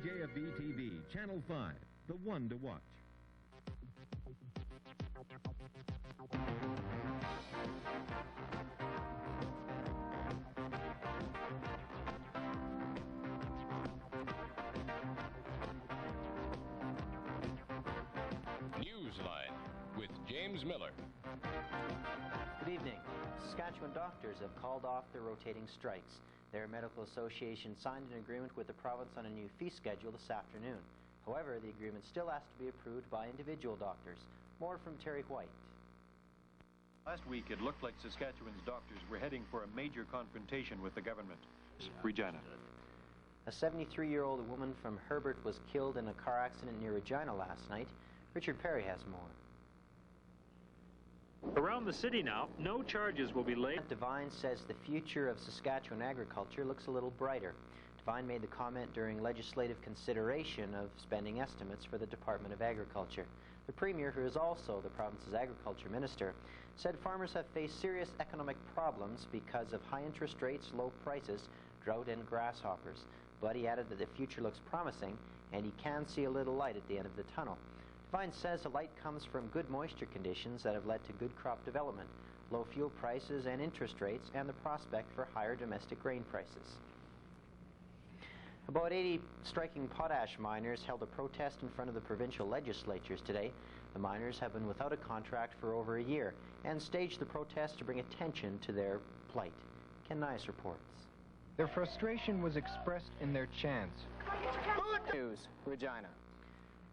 CJFB TV, Channel 5, the one to watch. Newsline with James Miller. Good evening. Saskatchewan doctors have called off their rotating strikes. Their medical association signed an agreement with the province on a new fee schedule this afternoon. However, the agreement still has to be approved by individual doctors. More from Terry White. Last week, it looked like Saskatchewan's doctors were heading for a major confrontation with the government. Regina. A 73-year-old woman from Herbert was killed in a car accident near Regina last night. Richard Perry has more. Around the city now, no charges will be laid. Devine says the future of Saskatchewan agriculture looks a little brighter. Devine made the comment during legislative consideration of spending estimates for the Department of Agriculture. The Premier, who is also the province's agriculture minister, said farmers have faced serious economic problems because of high interest rates, low prices, drought and grasshoppers. But he added that the future looks promising and he can see a little light at the end of the tunnel. Devine says the light comes from good moisture conditions that have led to good crop development, low fuel prices and interest rates, and the prospect for higher domestic grain prices. About 80 striking potash miners held a protest in front of the provincial legislatures today. The miners have been without a contract for over a year and staged the protest to bring attention to their plight. Ken Nice reports. Their frustration was expressed in their chants. Good news, Regina.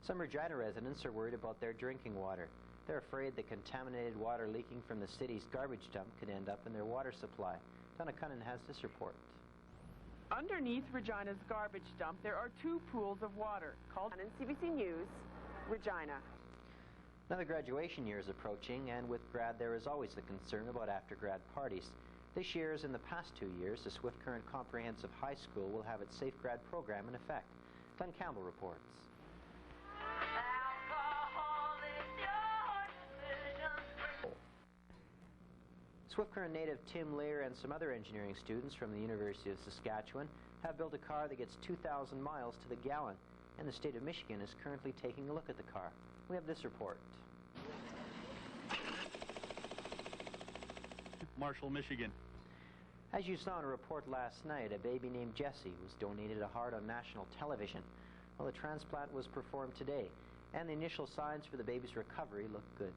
Some Regina residents are worried about their drinking water. They're afraid the contaminated water leaking from the city's garbage dump could end up in their water supply. Donna Cunnan has this report. Underneath Regina's garbage dump, there are two pools of water called in CBC News, Regina. Another graduation year is approaching, and with grad there is always the concern about after-grad parties. This year, as in the past 2 years, the Swift Current Comprehensive High School will have its Safe Grad program in effect. Glenn Campbell reports. Swift Current native Tim Lear and some other engineering students from the University of Saskatchewan have built a car that gets 2,000 miles to the gallon, and the state of Michigan is currently taking a look at the car. We have this report. Marshall, Michigan. As you saw in a report last night, a baby named Jesse was donated a heart on national television. Well, the transplant was performed today, and the initial signs for the baby's recovery look good.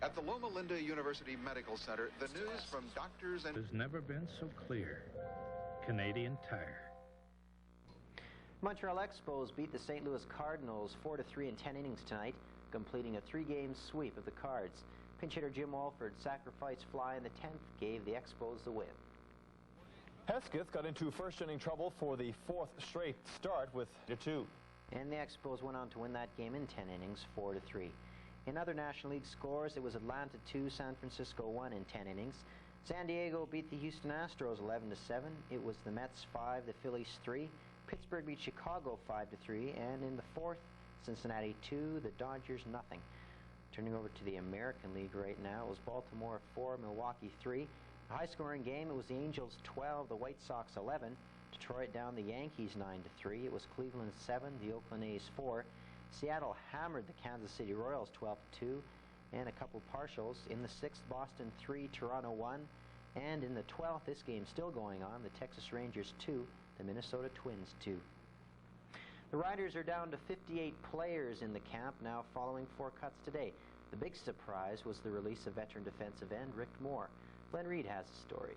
At the Loma Linda University Medical Center, the news from doctors and... Has never been so clear. Canadian Tire. Montreal Expos beat the St. Louis Cardinals 4-3 in 10 innings tonight, completing a 3-game sweep of the Cards. Pinch hitter Jim Walford's sacrifice fly in the 10th gave the Expos the win. Hesketh got into first-inning trouble for the fourth straight start with a 2. And the Expos went on to win that game in 10 innings, 4-3. In other National League scores, it was Atlanta 2, San Francisco 1 in 10 innings. San Diego beat the Houston Astros 11-7. It was the Mets 5, the Phillies 3. Pittsburgh beat Chicago 5-3. And in the fourth, Cincinnati 2, the Dodgers nothing. Turning over to the American League right now, it was Baltimore 4, Milwaukee 3. A high-scoring game, it was the Angels 12, the White Sox 11. Detroit down the Yankees 9-3. It was Cleveland 7, the Oakland A's 4. Seattle hammered the Kansas City Royals 12-2, and a couple partials. In the 6th, Boston 3, Toronto 1, and in the 12th, this game still going on, the Texas Rangers 2, the Minnesota Twins 2. The Riders are down to 58 players in the camp now following 4 cuts today. The big surprise was the release of veteran defensive end Rick Moore. Glenn Reed has a story.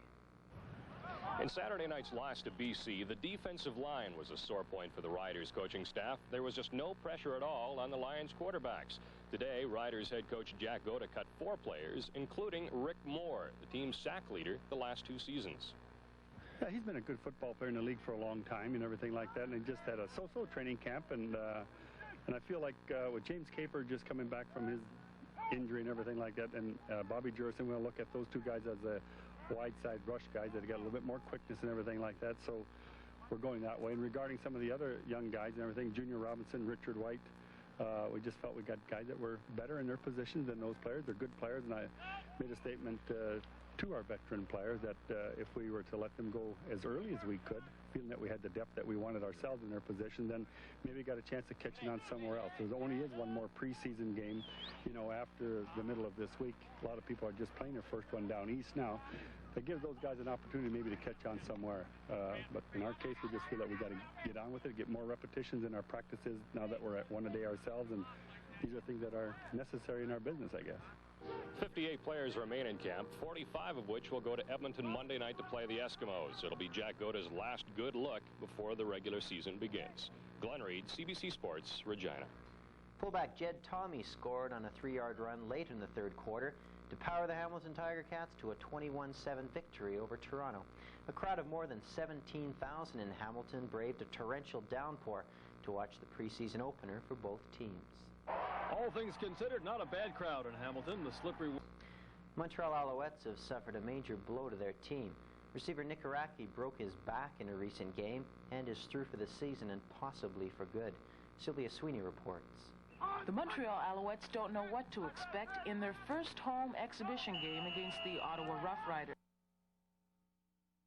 In Saturday night's loss to BC, the defensive line was a sore point for the Riders coaching staff. There was just no pressure at all on the Lions quarterbacks. Today, Riders head coach Jack Goda cut 4 players, including Rick Moore, the team's sack leader the last 2 seasons. Yeah, he's been a good football player in the league for a long time and everything like that, and he just had a so-so training camp, and I feel like with James Caper just coming back from his injury and everything like that, and Bobby Jurison, we'll look at those 2 guys as the wide side rush guys that got a little bit more quickness and everything like that, so we're going that way. And regarding some of the other young guys and everything, Junior Robinson, Richard White, we just felt we got guys that were better in their positions than those players. They're good players, and I made a statement to our veteran players that if we were to let them go as early as we could, feeling that we had the depth that we wanted ourselves in their position, then maybe got a chance of catching on somewhere else. There only is one more preseason game, you know, after the middle of this week. A lot of people are just playing their first one down east now. That gives those guys an opportunity maybe to catch on somewhere. But in our case, we just feel that we got to get on with it, get more repetitions in our practices now that we're at one a day ourselves, and these are things that are necessary in our business, I guess. 58 players remain in camp, 45 of which will go to Edmonton Monday night to play the Eskimos. It'll be Jack Goda's last good look before the regular season begins. Glenn Reed, CBC Sports, Regina. Fullback Jed Tommy scored on a 3-yard run late in the third quarter to power the Hamilton Tiger Cats to a 21-7 victory over Toronto. A crowd of more than 17,000 in Hamilton braved a torrential downpour to watch the preseason opener for both teams. All things considered, not a bad crowd in Hamilton. The slippery... Montreal Alouettes have suffered a major blow to their team. Receiver Nick Araki broke his back in a recent game and is through for the season and possibly for good. Sylvia Sweeney reports. The Montreal Alouettes don't know what to expect in their first home exhibition game against the Ottawa Rough Riders.